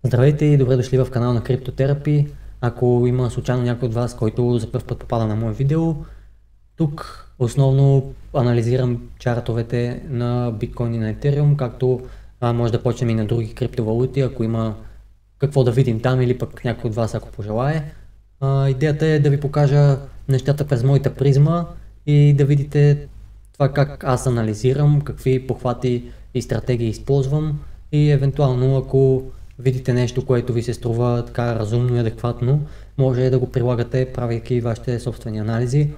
Здравейте и добре дошли в канала на Криптотерапи. Ако има случайно някой от вас, който за първ път попада на мое видео, тук основно анализирам чартовете на биткоин и на етериум, както може да почнем и на други криптовалути, ако има какво да видим там или пък някой от вас, ако пожелае. Идеята е да ви покажа нещата през моята призма и да видите това как аз анализирам, какви похвати и стратегии използвам и евентуално ако видите нещо, което ви се струва така разумно и адекватно, може да го прилагате, правейки вашите собствени анализи.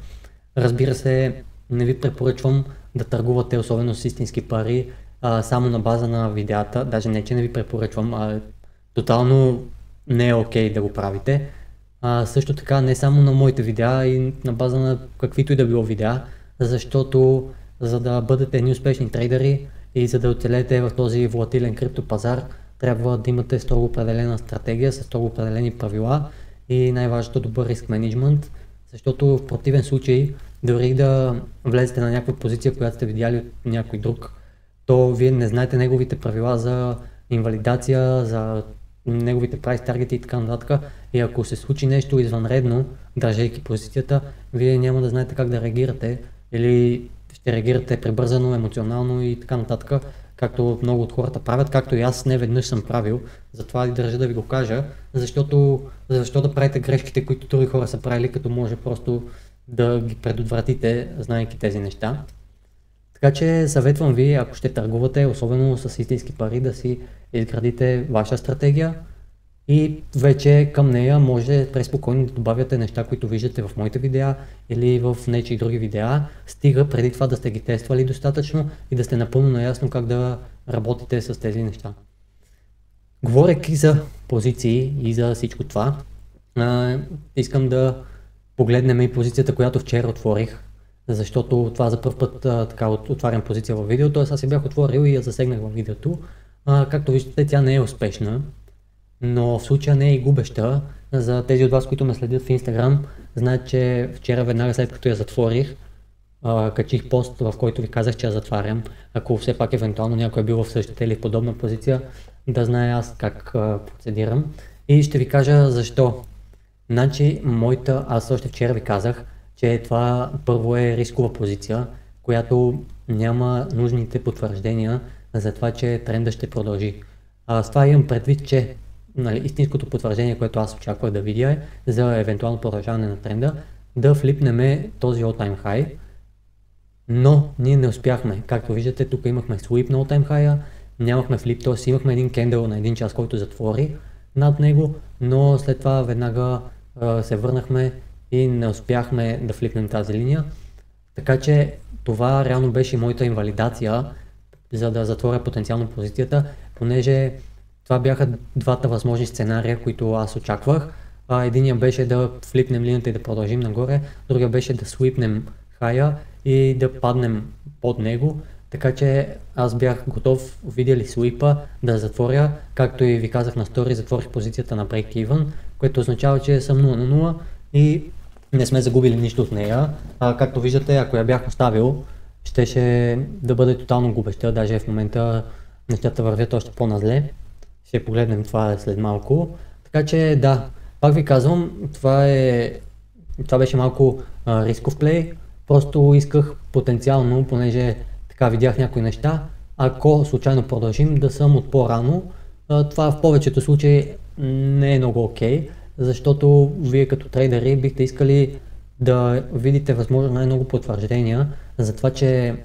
Разбира се, не ви препоръчвам да търгувате, особено с истински пари, само на база на видеята. Даже не, че не ви препоръчвам, тотално не е окей да го правите. Също така не само на моите видеа и на база на каквито и да било видеа, защото за да бъдете едни успешни трейдери и за да оцелеете в този волатилен криптопазар, трябва да имате строго определена стратегия, с строго определени правила и най-важното добър риск менеджмент, защото в противен случай, дори да влезете на някаква позиция, която сте видяли от някой друг, то вие не знаете неговите правила за инвалидация, за неговите прайс таргети и така нататък. И ако се случи нещо извънредно, държейки позицията, вие няма да знаете как да реагирате или ще реагирате прибързано, емоционално и така нататък, както много от хората правят, както и аз не веднъж съм правил. Затова и държа да ви го кажа, защото защо да правите грешките, които други хора са правили, като може просто да ги предотвратите, знаейки тези неща. Така че съветвам ви, ако ще търгувате, особено с истински пари, да си изградите ваша стратегия и вече към нея може преспокойно да добавяте неща, които виждате в моите видеа или в нечии други видеа, стига преди това да сте ги тествали достатъчно и да сте напълно наясно как да работите с тези неща. Говорейки за позиции и за всичко това, искам да погледнем и позицията, която вчера отворих, защото това за първ път така отварям позиция в видеото, аз си бях отворил и я засегнах в видеото. Както виждате, тя не е успешна, но в случая не е и губеща. За тези от вас, които ме следят в Instagram, знаят, че вчера веднага след като я затворих, качих пост, в който ви казах, че я затварям. Ако все пак евентуално някой е бил в същата или подобна позиция, да знае аз как процедирам. И ще ви кажа защо. Значи, аз още вчера ви казах, че това първо е рискова позиция, която няма нужните потвърждения за това, че тренда ще продължи. С това имам предвид, че истинското потвърждение, което аз очаквах да видя е за евентуално продължаване на тренда, да флипнем този all-time high, но ние не успяхме. Както виждате, тук имахме sweep на all-time high, нямахме флип, т.е. имахме един кендъл на един час, който затвори над него, но след това веднага се върнахме и не успяхме да флипнем тази линия. Така че това реално беше моята инвалидация, за да затворя потенциално позицията, понеже това бяха двата възможни сценария, които аз очаквах. Единият беше да флипнем линията и да продължим нагоре, другия беше да свипнем хая и да паднем под него. Така че аз бях готов, видя ли свипа, да затворя, както и ви казах на стори, затворих позицията на break-even, което означава, че съм 0 на 0 и не сме загубили нищо от нея. Както виждате, ако я бях оставил, щеше да бъде тотално губеща, даже в момента нещата вървят още по-назле. Ще погледнем това след малко. Така че да, пак ви казвам, това беше малко рисков плей. Просто исках потенциално, понеже така видях някои неща, ако случайно продължим да съм от по-рано. Това в повечето случаи не е много окей, защото вие като трейдери бихте искали да видите възможно най-много потвърждения за това, че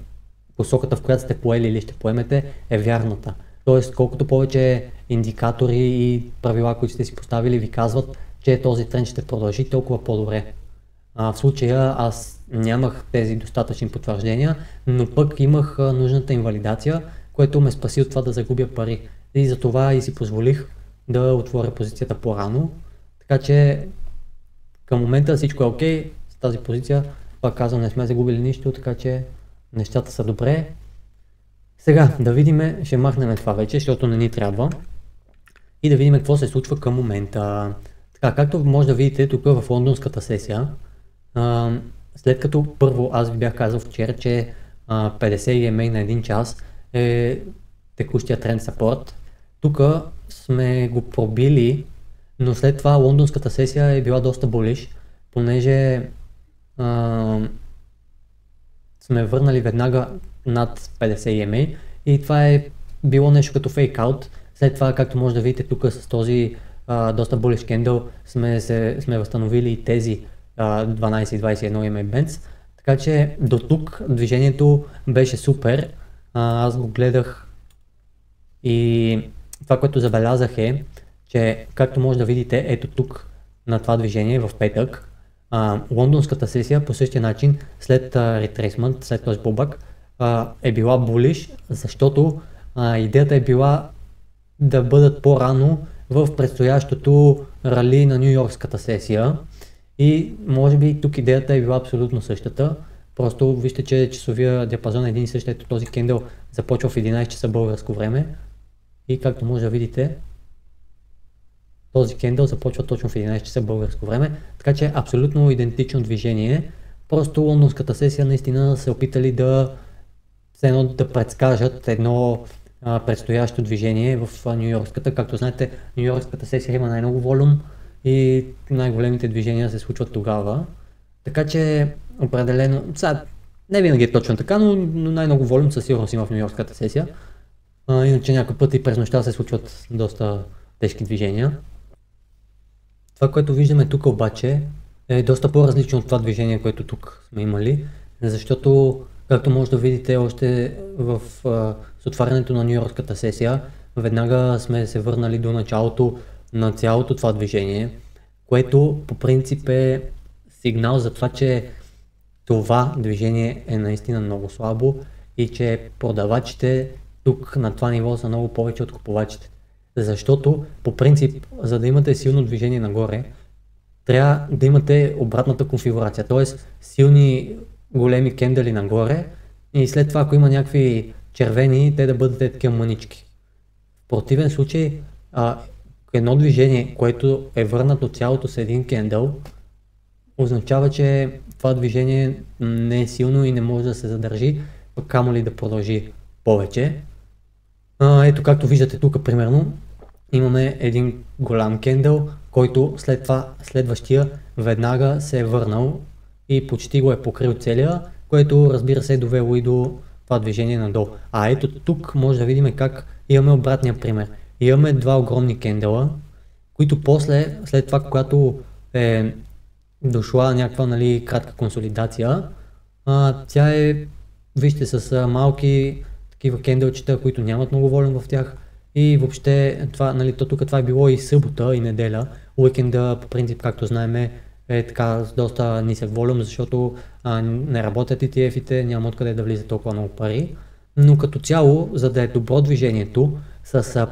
посоката, в която сте поели или ще поемете, е вярната. Тоест, колкото повече индикатори и правила, които сте си поставили, ви казват, че този тренд ще продължи, толкова по-добре. В случая аз нямах тези достатъчни потвърждения, но пък имах нужната инвалидация, което ме спаси от това да загубя пари. И затова и си позволих да отворя позицията по-рано. Така че към момента всичко е окей с тази позиция. Пак казвам, не сме загубили нищо, така че нещата са добре. Сега да видим, ще махнем това вече, защото не ни трябва. И да видим какво се случва към момента. Така, както може да видите тук в лондонската сесия, след като първо аз ви бях казал вчера, че 50 EMA на 1 час е текущия тренд сапорт, тук сме го пробили, но след това лондонската сесия е била доста булиш, понеже сме върнали веднага над 50 EMA и това е било нещо като фейкаут. След това, както може да видите тук с този доста bullish candle, сме възстановили и тези 12 и 21 EMA bands. Така че до тук движението беше супер. Аз го гледах и това, което забелязах е, че както може да видите, ето тук на това движение в петък, лондонската сесия по същия начин след ретрейсмент, след този бубък, е била булиш, защото идеята е била да бъдат по-рано в предстоящото рали на Нью-Йоркската сесия и може би тук идеята е била абсолютно същата. Просто вижте, че часовия диапазон е един и същ, ето този кендъл започва в 11 часа българско време и както може да видите, този кендъл започва точно в 11 часа българско време, така че абсолютно идентично движение. Просто лондонската сесия наистина се опитали да предскажат едно предстоящо движение в Нью-Йоркската. Както знаете, Нью-Йоркската сесия има най-много волюм и най-големите движения се случват тогава. Така че определено, сега не винаги е точно така, но най-много волюм със сигурност има в Нью-Йоркската сесия. Иначе някой път и през нощта се случват доста тежки движения. Това, което виждаме тук обаче е доста по-различно от това движение, което тук сме имали, защото както може да видите още с отварянето на Нью-Йоркската сесия, веднага сме се върнали до началото на цялото това движение, което по принцип е сигнал за това, че това движение е наистина много слабо и че продавачите тук на това ниво са много повече от купувачите. Защото по принцип, за да имате силно движение нагоре, трябва да имате обратната конфигурация, т.е. силни големи кендали нагоре и след това, ако има някакви червени, те да бъдат такива мънички. В противен случай, едно движение, което е върнато цялото с един кендъл, означава, че това движение не е силно и не може да се задържи, камо ли да продължи повече. Ето както виждате тук примерно, имаме един голям кендъл, който след това следващия веднага се е върнал и почти го е покрил целия, което разбира се е довело и до това движение надолу. Ето тук може да видим как имаме обратния пример. Имаме два огромни кендъла, които после, след това, когато е дошла някаква кратка консолидация, тя е, вижте, с малки такива кендълчета, които нямат много волюм в тях и въобще това, тук това е било и събота и неделя. Уикенда по принцип, както знаем, е така с доста нисък волюм, защото не работят ETF-ите, няма откъде да влизат толкова много пари. Но като цяло, за да е добро движението с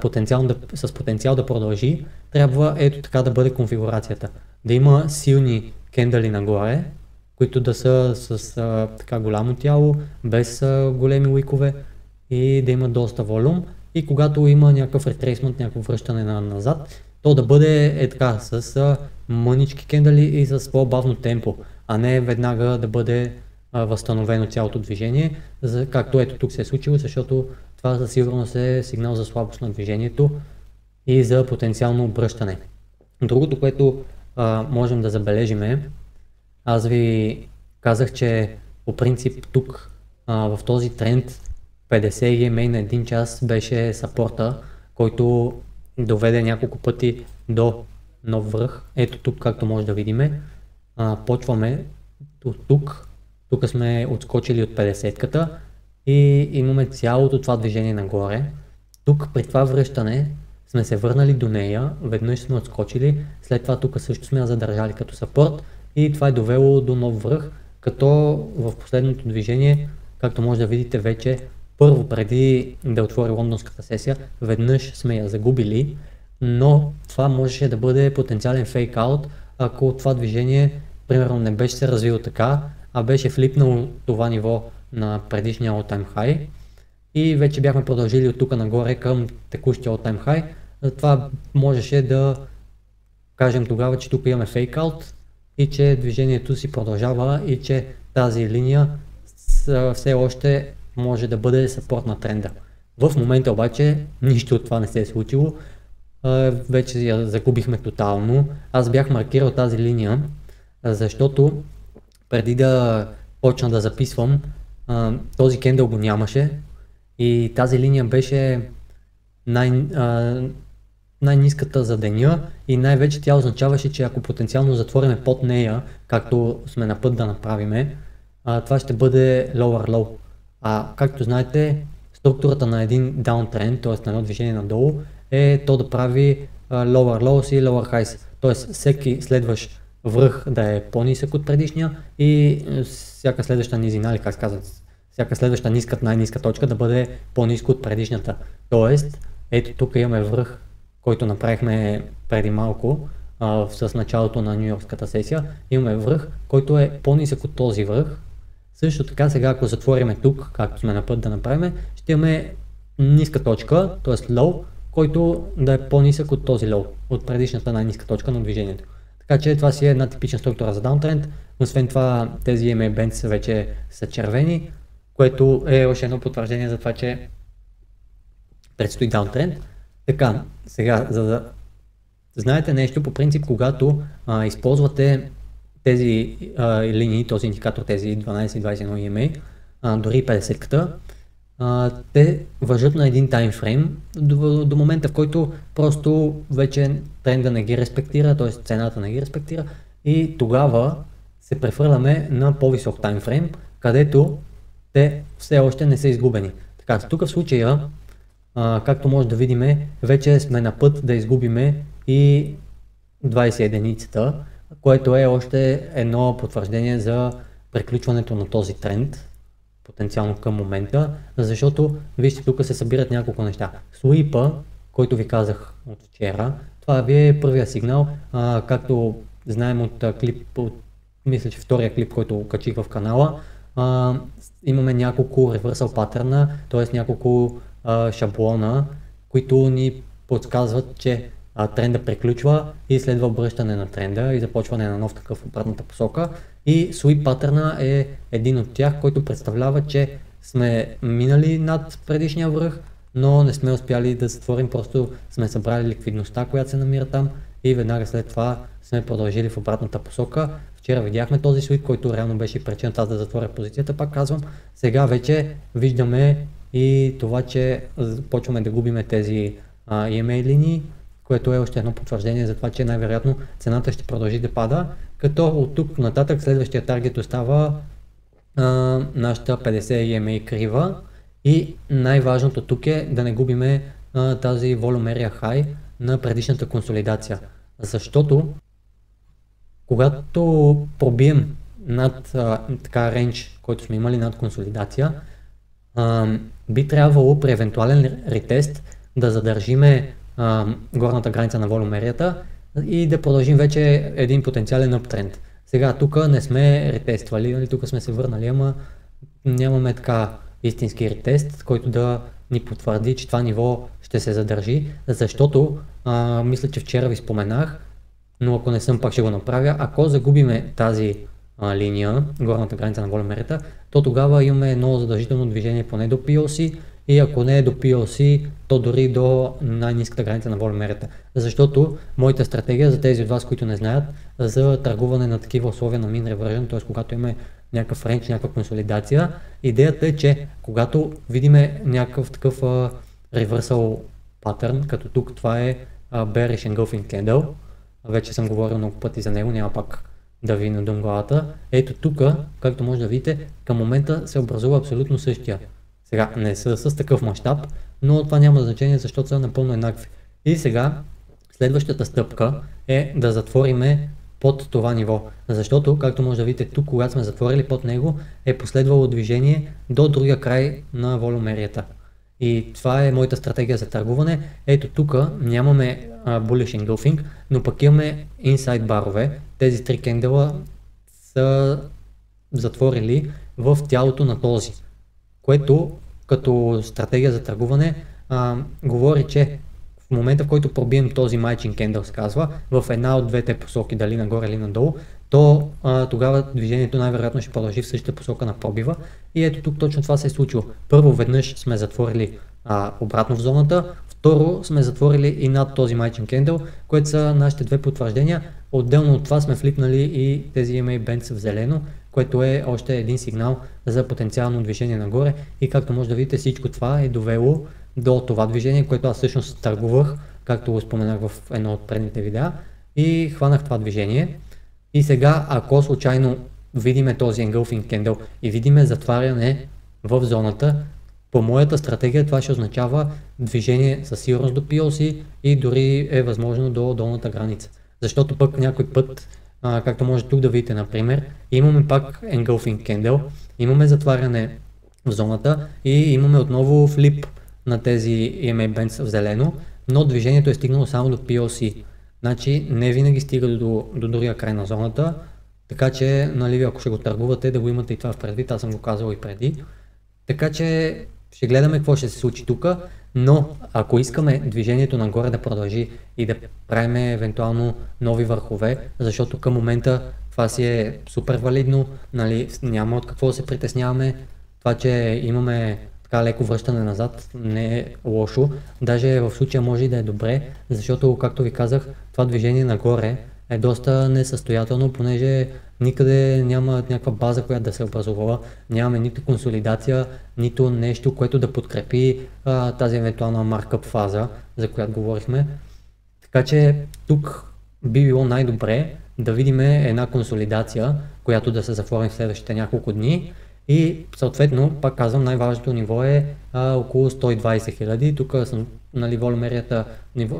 потенциал да продължи, трябва ето така да бъде конфигурацията. Да има силни кендали нагоре, които да са с така голямо тяло, без големи уикове и да има доста волюм. И когато има някакъв ретрейсмент, някакво връщане назад, то да бъде така с мънички кендали и с по-бавно темпо, а не веднага да бъде възстановено цялото движение, както ето тук се е случило, защото това със сигурност е сигнал за слабост на движението и за потенциално обръщане. Другото, което можем да забележим е, аз ви казах, че по принцип тук в този тренд 50 EMA на 1 час беше сапорта, който доведе няколко пъти до нов връх. Ето тук, както може да видим, почваме от тук. Тук сме отскочили от 50-ката и имаме цялото това движение нагоре. Тук при това връщане сме се върнали до нея, веднъж сме отскочили, след това тук също сме я задържали като сапорт и това е довело до нов връх, като в последното движение, както може да видите вече, първо преди да отвори лондонската сесия, веднъж сме я загубили, но това можеше да бъде потенциален фейк-аут, ако това движение примерно не беше се развило така, а беше флипнало това ниво на предишния all-time high и вече бяхме продължили от тук нагоре към текущия all-time high. Това можеше да кажем тогава, че тук имаме фейк-аут и че движението си продължава и че тази линия все още може да бъде съпорт на тренда. В момента обаче нищо от това не се е случило. вече я загубихме тотално. Аз бях маркирал тази линия, защото преди да почна да записвам, този кендъл го нямаше и тази линия беше най-ниската за деня и най-вече тя означаваше, че ако потенциално затвориме под нея, както сме на път да направиме, това ще бъде lower low. Както знаете, структурата на един downtrend, т.е. на едно движение надолу, е то да прави lower lows и lower highs. Т.е. всеки следващ връх да е по-нисък от предишния и всяка следваща низина, или как се казва, всяка следваща най-ниска точка да бъде по-ниско от предишната. Тоест, ето тук имаме връх, който направихме преди малко с началото на нюйоркската сесия. Имаме връх, който е по-нисък от този връх. Също така сега, ако затвориме тук, както сме на път да направим, ще имаме ниска точка, т.е. low, който да е по-нисък от този low, от предишната най-ниска точка на движението. Така че това си е една типична структура за даунтренд. Освен това, тези EMA bands вече са червени, което е още едно потвърждение за това, че предстои даунтренд. Така, сега, за да знаете нещо, по принцип, когато използвате тези линии, този индикатор, тези 12-21 EMA, дори 50-ката, те важат на един таймфрейм до момента, в който просто вече тренда не ги респектира, т.е. цената не ги респектира и тогава се прехвърляме на по-висок таймфрейм, където те все още не са изгубени. Така, тук в случая, както може да видим, вече сме на път да изгубиме и 20 единицата, което е още едно потвърждение за приключването на този тренд, потенциално към момента, защото вижте, тук се събират няколко неща. Суипа, който ви казах от вчера, това ви е първия сигнал, както знаем от клип, мисля, че втория клип, който качих в канала, имаме няколко reversal патърна, т.е. няколко шаблона, които ни подсказват, че тренда приключва и следва обръщане на тренда и започване на нов такъв в обратната посока. И sweep патърна е един от тях, който представлява, че сме минали над предишния връх, но не сме успяли да затворим, просто сме събрали ликвидността, която се намира там и веднага след това сме продължили в обратната посока. Вчера видяхме този sweep, който реално беше причината аз да затворя позицията, пак казвам. Сега вече виждаме и това, че почваме да губиме тези EMA линии, което е още едно потвърждение за това, че най-вероятно цената ще продължи да пада, като от тук нататък следващия таргет остава нашата 50 EMA крива и най-важното тук е да не губиме тази volume area high на предишната консолидация, защото когато пробием над така рейндж, който сме имали над консолидация, би трябвало при евентуален ретест да задържиме горната граница на волюмерията и да продължим вече един потенциален аптренд. Сега тук не сме ретествали, нали, тук сме се върнали, ама нямаме така истински ретест, който да ни потвърди, че това ниво ще се задържи, защото мисля, че вчера ви споменах, но ако не съм, пак ще го направя, ако загубиме тази линия, горната граница на волюмерията, то тогава имаме едно задължително движение поне до PLC и ако не е до PLC, то дори до най-ниската граница на волюмерията. Защото моята стратегия за тези от вас, които не знаят, за търгуване на такива условия на mean reversion, т.е. когато имаме някакъв рейндж, някаква консолидация, идеята е, че когато видиме някакъв такъв reversal pattern, като тук това е bearish engulfing candle, вече съм говорил много пъти за него, няма пак да ви надум главата. Ето тук, както може да видите, към момента се образува абсолютно същия. Сега не са с такъв мащаб, но това няма значение, защото са напълно еднакви. И сега следващата стъпка е да затвориме под това ниво, защото както може да видите тук, когато сме затворили под него, е последвало движение до другия край на волюмерията. И това е моята стратегия за търгуване. Ето тук нямаме bullish engulfing, но пък имаме inside барове. Тези три кендела са затворили в тялото на този, което като стратегия за търгуване говори, че в момента, в който пробием този matching candle, се казва, в една от двете посоки, дали нагоре или надолу, то тогава движението най-вероятно ще продължи в същата посока на пробива. И ето тук точно това се е случило. Първо веднъж сме затворили обратно в зоната, Второ, сме затворили и над този майчин кендъл, което са нашите две потвърждения. Отделно от това сме флипнали и тези EMA Bands в зелено, което е още един сигнал за потенциално движение нагоре. И както може да видите, всичко това е довело до това движение, което аз всъщност търгувах, както го споменах в едно от предните видеа, и хванах това движение. И сега, ако случайно видиме този engulfing candle и видиме затваряне в зоната, по моята стратегия това ще означава движение със сигурност до PLC и дори е възможно до долната граница. Защото пък някой път, както може тук да видите, например, имаме пак engulfing candle, имаме затваряне в зоната и имаме отново флип на тези EMA Bands в зелено, но движението е стигнало само до PLC. Значи не винаги стига до другия край на зоната, така че, нали, ако ще го търгувате, да го имате и това в предвид, аз съм го казал и преди. Така че ще гледаме какво ще се случи тук, но ако искаме движението нагоре да продължи и да правим евентуално нови върхове, защото към момента това си е супер валидно, нали, няма от какво да се притесняваме, това, че имаме така леко връщане назад не е лошо, даже в случая може и да е добре, защото, както ви казах, това движение нагоре е доста несъстоятелно, понеже никъде няма някаква база, която да се образувала, нямаме нито консолидация, нито нещо, което да подкрепи тази евентуална маркъп фаза, за която говорихме. Така че тук би било най-добре да видим една консолидация, която да се затвори в следващите няколко дни. И съответно, пак казвам, най-важното ниво е около 120 хиляди. Тук съм, нали, волюмерията,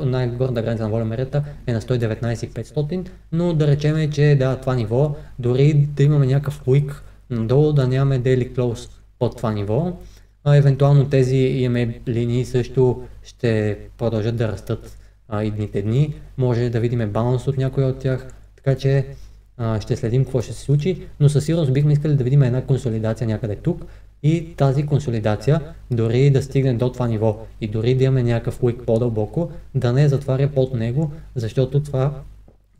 най-горната граница на волюмерията е на 119 500, но да речем, че да, това ниво, дори да имаме някакъв уик надолу, да нямаме daily close под това ниво. Евентуално тези EMA линии също ще продължат да растат идните дни. Може да видим баланс от някоя от тях, така че ще следим какво ще се случи, но със сигурност бихме искали да видим една консолидация някъде тук и тази консолидация дори да стигне до това ниво и дори да имаме някакъв уик по-дълбоко, да не затваря под него, защото това,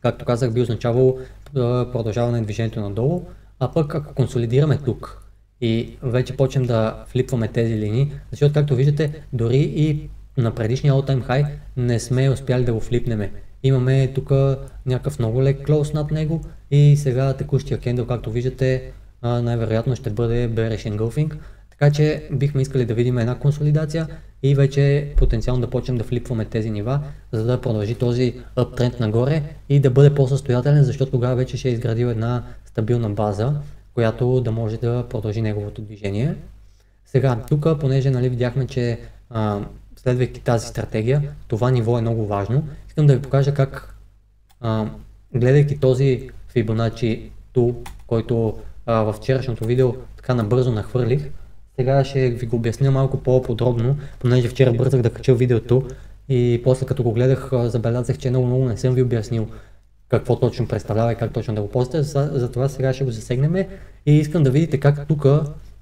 както казах, би означавало продължаване на движението надолу, а пък ако консолидираме тук и вече почнем да флипваме тези линии, защото както виждате, дори и на предишния all-time high не сме успяли да го флипнеме. Имаме тук някакъв много лек клоус над него и сега текущия кендъл, както виждате, най-вероятно ще бъде bearish engulfing. Така че бихме искали да видим една консолидация и вече потенциално да почнем да флипваме тези нива, за да продължи този uptrend нагоре и да бъде по-състоятелен, защото тогава вече ще е изградил една стабилна база, която да може да продължи неговото движение. Сега, тук, понеже, нали, видяхме, че следвайки тази стратегия, това ниво е много важно. Искам да ви покажа как, гледайки този Fibonacci tool, който във вчерашното видео така набързо нахвърлих, сега ще ви го обясня малко по-подробно, понеже вчера бързах да кача видеото и после като го гледах забелязах, че много не съм ви обяснил какво точно представлява и как точно да го ползвате, затова сега ще го засегнем и искам да видите как тук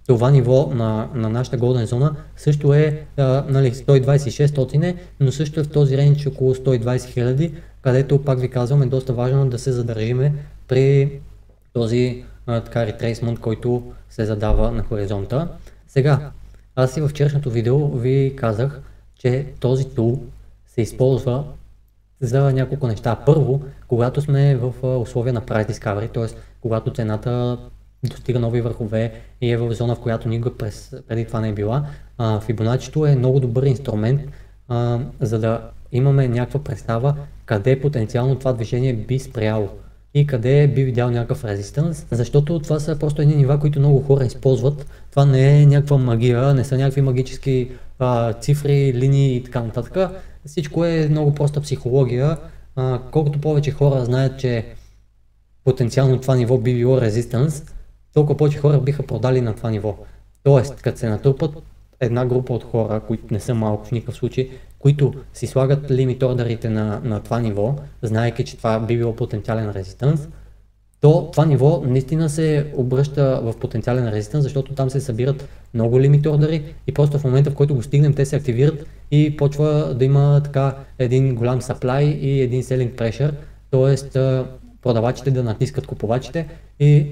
това ниво на нашата голден зона също е нали, 126, но също е в този рейндж около 120 хиляди, където пак ви казвам е доста важно да се задържиме при този така ретрейсмент, който се задава на хоризонта. Сега, аз и във вчерашното видео ви казах, че този тул се използва за няколко неща. Първо, когато сме в условия на price discovery, т.е. когато цената достига нови върхове и е в зона, в която никога преди това не е била. Fibonacci е много добър инструмент, за да имаме някаква представа къде потенциално това движение би спряло и къде би видял някакъв резистанс, защото това са просто едни нива, които много хора използват. Това не е някаква магия, не са някакви магически цифри, линии и така нататък. Всичко е много проста психология. Колкото повече хора знаят, че потенциално това ниво би било резистанс, толкова повече хора биха продали на това ниво. Тоест, като се натрупат една група от хора, които не са малко в никакъв случай, които си слагат лимит ордерите на това ниво, знаейки, че това би било потенциален резистанс, то това ниво наистина се обръща в потенциален резистанс, защото там се събират много лимит ордери и просто в момента, в който го стигнем, те се активират и почва да има така един голям supply и един selling pressure, т.е. продавачите да натискат купувачите и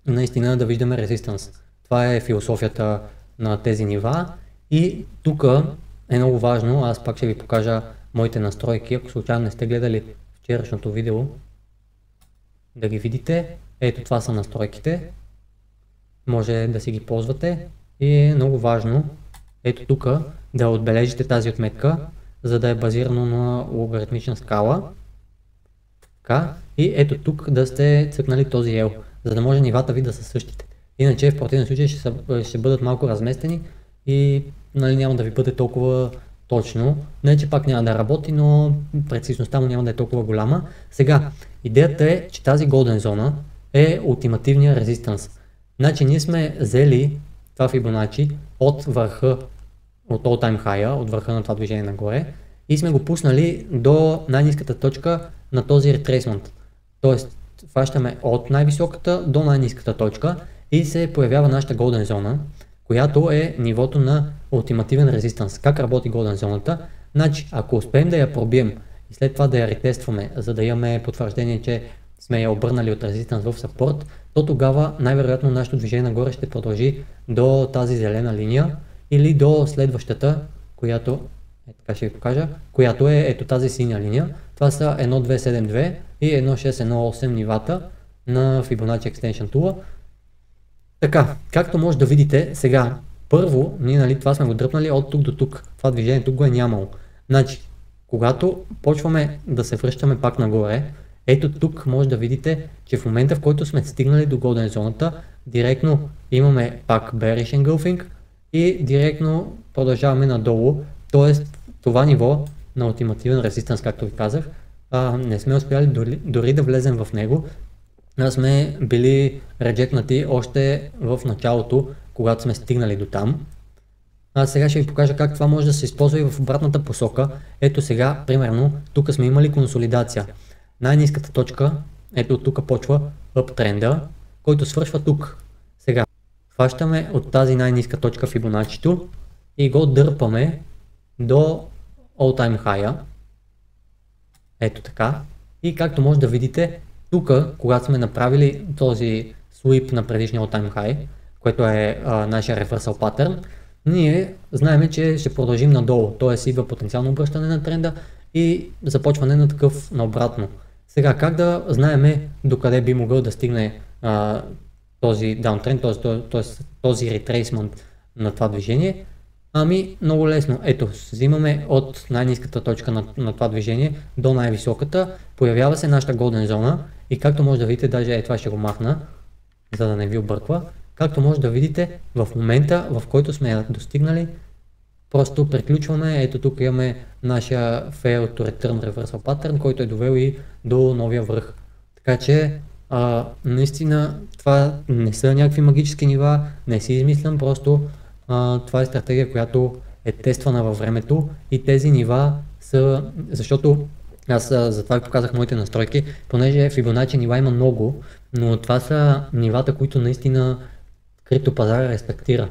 наистина да виждаме резистанс. Това е философията на тези нива и тук е много важно, аз пак ще ви покажа моите настройки, ако случайно не сте гледали вчерашното видео, да ги видите. Ето това са настройките, може да си ги ползвате и е много важно, ето тук да отбележите тази отметка, за да е базирано на логаритмична скала. Така, и ето тук да сте цъкнали този L, за да може нивата ви да са същите. Иначе в противен случай ще бъдат малко разместени и няма да ви бъде толкова точно. Не, че пак няма да работи, но прецизността му няма да е толкова голяма. Сега, идеята е, че тази Golden зона е ултимативния резистанс. Значи ние сме взели това Fibonacci от върха, от all time high, от върха на това движение нагоре и сме го пуснали до най-ниската точка на този retracement. Тоест, фащаме от най-високата до най-ниската точка и се появява нашата Golden зона, която е нивото на ултимативен резистанс. Как работи Golden зоната? Значи, ако успеем да я пробием и след това да я ретестваме, за да имаме потвърждение, че сме я обърнали от резистанс в съпорт, то тогава най-вероятно нашето движение нагоре ще продължи до тази зелена линия или до следващата, която, така ще ви покажа, която е ето тази синя линия. Това са 1272 и 1618 нивата на Fibonacci Extension Tool. Така, както може да видите сега, първо, ние това сме го дръпнали от тук до тук. Това движение тук го е нямало. Значи, когато почваме да се връщаме пак нагоре, ето тук може да видите, че в момента, в който сме стигнали до Golden зоната, директно имаме пак Bearish Engulfing и директно продължаваме надолу. Тоест, това ниво на ултимативен резистанс, както ви казах, не сме успяли дори да влезем в него. Сме били реджекнати още в началото, когато сме стигнали до там. Сега ще ви покажа как това може да се използва и в обратната посока. Ето сега, примерно, тук сме имали консолидация. Най-ниската точка, ето тук почва uptrend, който свършва тук. Сега, хващаме от тази най-ниска точка Fibonacci и го дърпаме до all time high. Ето така. И както може да видите, тук, когато сме направили този sweep на предишния all time high, което е нашия reversal pattern, ние знаем, че ще продължим надолу, т.е. идва потенциално обръщане на тренда и започване на такъв наобратно. Сега, как да знаем докъде би могъл да стигне този downtrend, т.е. този retracement на това движение? Ами, много лесно. Ето, взимаме от най-ниската точка на това движение до най-високата, появява се нашата Golden зона и както може да видите, даже това ще го махна, за да не ви обърква. Както може да видите, в момента, в който сме я достигнали, просто приключваме. Ето тук имаме нашия Fail to Return Reversal Pattern, който е довел и до новия връх. Така че, наистина, това не са някакви магически нива, не си измислям, просто това е стратегия, която е тествана във времето и тези нива са, защото аз затова ви показах моите настройки, понеже Fibonacci нива има много, но това са нивата, които наистина криптопазара респектира.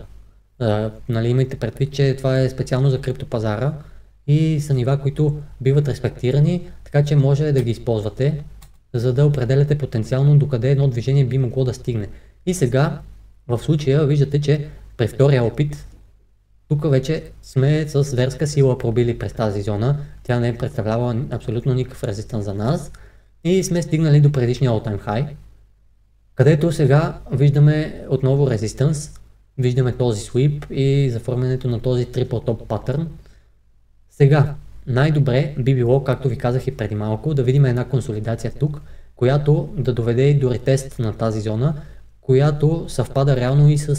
Имайте предвид, че това е специално за криптопазара и са нива, които биват респектирани, така че може да ги използвате, за да определяте потенциално докъде едно движение би могло да стигне. И сега, в случая, виждате, че при втория опит, тук вече сме с зверска сила пробили през тази зона, тя не е представлява абсолютно никакъв резистанс за нас и сме стигнали до предишния all time high, където сега виждаме отново резистанс, виждаме този sweep и заформянето на този triple top pattern. Сега, най-добре би било, както ви казах и преди малко, да видим една консолидация тук, която да доведе и до ретест на тази зона, която съвпада реално и с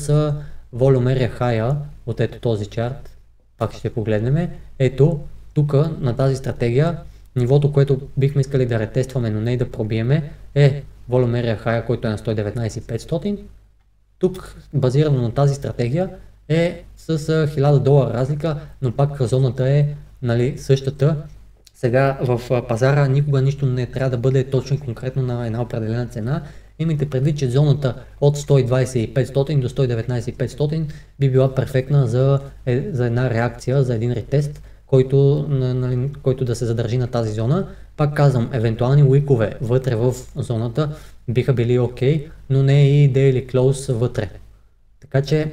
Volume Area High от ето този чарт. Пак ще погледнем. Ето, тук на тази стратегия, нивото, което бихме искали да ретестваме, но не и да пробиеме, е Volume Area High, който е на 119,500. Тук, базирано на тази стратегия, е с $1000 разлика, но пак зоната е същата. Сега в пазара никога нищо не трябва да бъде точно и конкретно на една определена цена. Имайте предвид, че зоната от 120,500 до 119,500 би била перфектна за една реакция, за един ретест, който да се задържи на тази зона. Пак казвам, евентуални уикове вътре в зоната биха били окей, но не и daily close вътре. Така че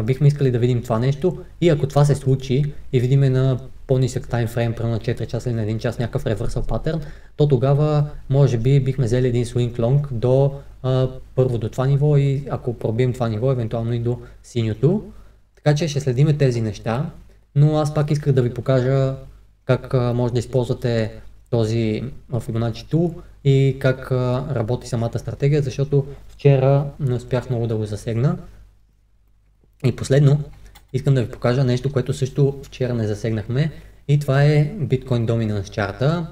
бихме искали да видим това нещо и ако това се случи и видиме на по-нисък таймфрейм, примерно на 4 часа или на 1 час някакъв reversal патърн, то тогава може би бихме взели един swing long до първо до това ниво и ако пробием това ниво, евентуално и до синьото. Така че ще следиме тези неща, но аз пак исках да ви покажа как може да използвате този Fibonacci Tool и как работи самата стратегия, защото вчера не успях много да го засегна. И последно, искам да ви покажа нещо, което също вчера не засегнахме и това е Bitcoin Dominance чарта.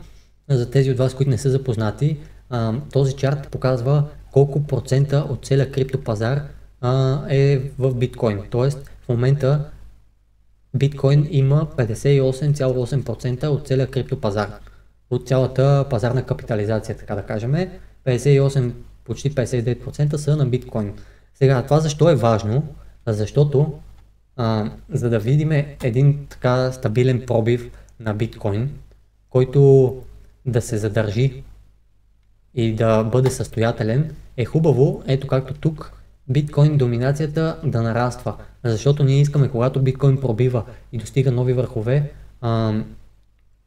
За тези от вас, които не са запознати, този чарт показва колко процента от целия криптопазар е в биткоин. Тоест в момента биткоин има 58,8% от целия криптопазар. От цялата пазарна капитализация, така да кажем. 58, почти 59% са на биткоин. Сега, това защо е важно? Защото за да видим един така стабилен пробив на биткоин, който да се задържи и да бъде състоятелен, е хубаво, ето както тук, биткоин доминацията да нараства. Защото ние искаме, когато биткоин пробива и достига нови върхове,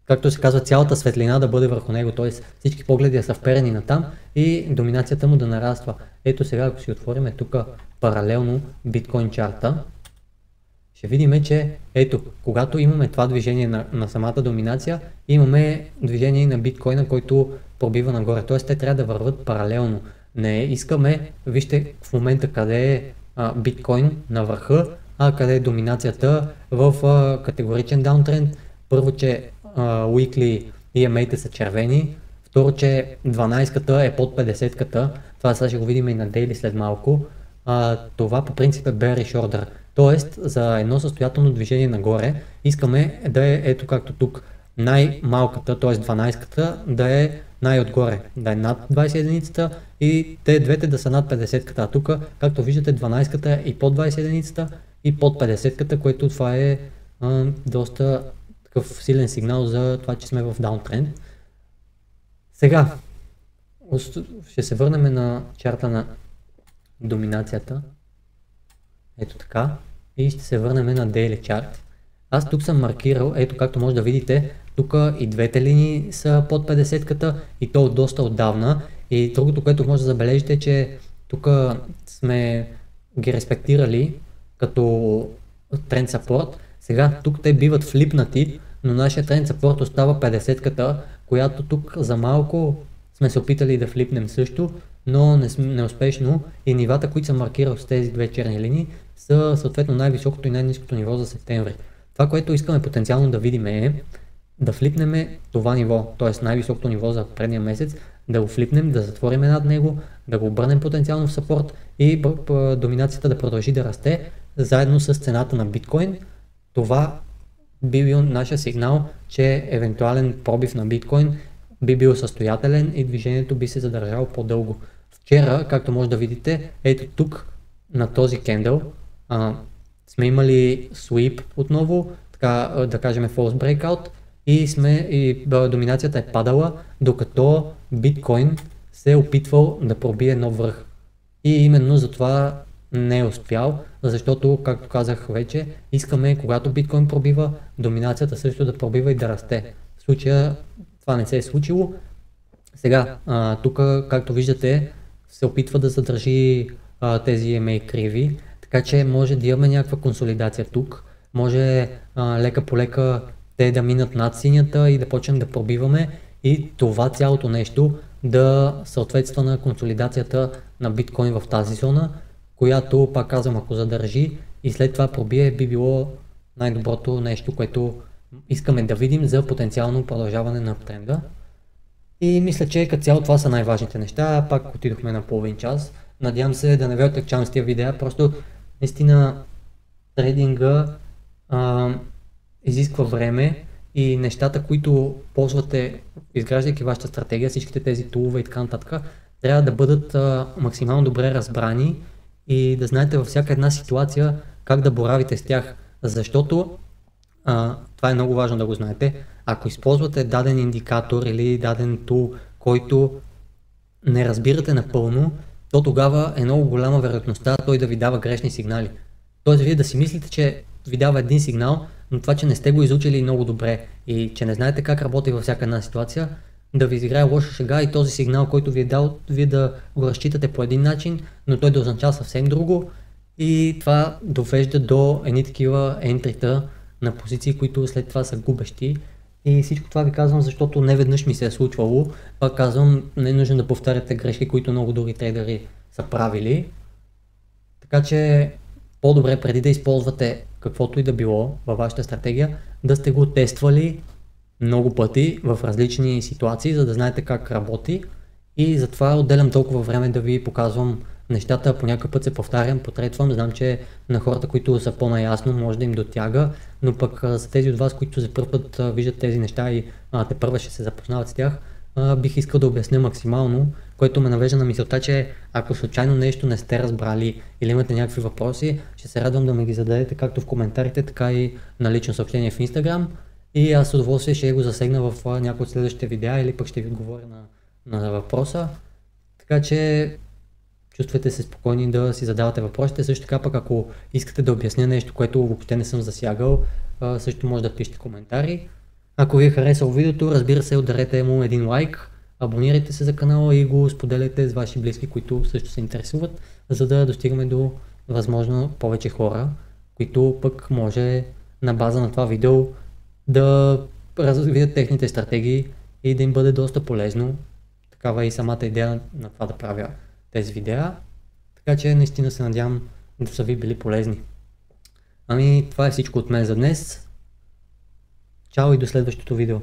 както се казва, цялата светлина да бъде върху него, т.е. всички погледи са вперени на там и доминацията му да нараства. Ето сега, ако си отворим тук паралелно биткоин чарта, ще видим, че ето, когато имаме това движение на самата доминация, имаме движение и на биткоина, който пробива нагоре. Т.е. те трябва да върват паралелно. Не искаме, вижте в момента къде е биткоин на върха, а къде е доминацията в категоричен даунтренд. Първо, че weekly EMA-те са червени, второ, че 12-ката е под 50-ката, това сега ще го видим и на daily след малко. Това по принцип е bearish order, т.е. за едно състоятелно движение нагоре искаме да е ето както тук, най-малката, т.е. 12-ката да е най-отгоре, да е над 20 единицата и те двете да са над 50-ката. А тук, както виждате, 12-ката е и под 20 единицата и под 50-ката, което това е доста такъв силен сигнал за това, че сме в даунтренд. Сега ще се върнем на чарта на доминацията. Ето така. И ще се върнем на daily chart. Аз тук съм маркирал, ето както може да видите, тук и двете линии са под 50-ката и то доста отдавна. И другото, което може да забележите е, че тук сме ги респектирали като тренд саппорт. Сега тук те биват флипнати, но нашия тренд саппорт остава 50-ката, която тук за малко сме се опитали да флипнем също, но неуспешно и нивата, които съм маркирал с тези две черни линии, са съответно най-високото и най-ниското ниво за септември. Това, което искаме потенциално да видим е да флипнем това ниво, т.е. най-високото ниво за предния месец, да го флипнем, да затворим над него, да го обърнем потенциално в саппорт и доминацията да продължи да расте заедно с цената на биткоин. Това би бил нашия сигнал, че евентуален пробив на биткоин би бил състоятелен и движението би се задържало по-дълго. Вчера, както може да видите, ето тук на този кендъл сме имали sweep отново, така да кажем false breakout и доминацията е падала, докато биткоин се е опитвал да пробие нов връх. И именно за това не е успял, защото, както казах вече, искаме, когато биткоин пробива, доминацията също да пробива и да расте. В случая това не се е случило. Сега, тук, както виждате, се опитва да задържи тези EMA криви, така че може да имаме някаква консолидация тук. Може лека по лека те да минат над синята и да почнем да пробиваме и това цялото нещо да съответства на консолидацията на биткоин в тази зона, която, пак казвам, ако задържи и след това пробие, би било най-доброто нещо, което искаме да видим за потенциално продължаване на тренда. И мисля, че като цяло това са най-важните неща. Пак отидохме на половин час. Надявам се да не ви отекчавам с тия видеа, просто наистина трейдинга изисква време и нещата, които ползвате, изграждайки вашата стратегия, всичките тези тулове и така нататък, трябва да бъдат максимално добре разбрани и да знаете във всяка една ситуация как да боравите с тях, защото това е много важно да го знаете. Ако използвате даден индикатор или даден тул, който не разбирате напълно, то тогава е много голяма вероятността той да ви дава грешни сигнали. Тоест вие да си мислите, че ви дава един сигнал, но това, че не сте го изучили много добре и че не знаете как работи във всяка една ситуация, да ви изиграе лоша шега и този сигнал, който ви е дал, вие да го разчитате по един начин, но той да означава съвсем друго и това довежда до едни такива ентрита на позиции, които след това са губещи. И всичко това ви казвам, защото не веднъж ми се е случвало. Пак казвам, не е нужно да повтаряте грешки, които много други трейдери са правили. Така че по-добре преди да използвате каквото и да било във вашата стратегия, да сте го тествали много пъти в различни ситуации, за да знаете как работи. И затова отделям толкова време да ви показвам нещата, по някакъв път се повтарям, потретвам, знам, че на хората, които са по-наясно, може да им дотяга, но пък за тези от вас, които за първ път виждат тези неща и те първа ще се запознават с тях, бих искал да обясня максимално, което ме навежда на мисълта, че ако случайно нещо не сте разбрали или имате някакви въпроси, ще се радвам да ме ги зададете както в коментарите, така и на лично съобщение в Instagram. И аз с удоволствие ще го засегна в някои от следващите видеа или пък ще ви отговоря на въпроса. Така че чувствайте се спокойни да си задавате въпросите. Също така пък ако искате да обясня нещо, което въобще не съм засягал, също може да пишете коментари. Ако ви е харесало видеото, разбира се, ударете му един лайк, абонирайте се за канала и го споделяйте с ваши близки, които също се интересуват, за да достигаме до възможно повече хора, които пък може на база на това видео да развият техните стратегии и да им бъде доста полезно. Такава е и самата идея на това да правя тези видеа. Така че наистина се надявам да са ви били полезни. Ами това е всичко от мен за днес. Чао и до следващото видео.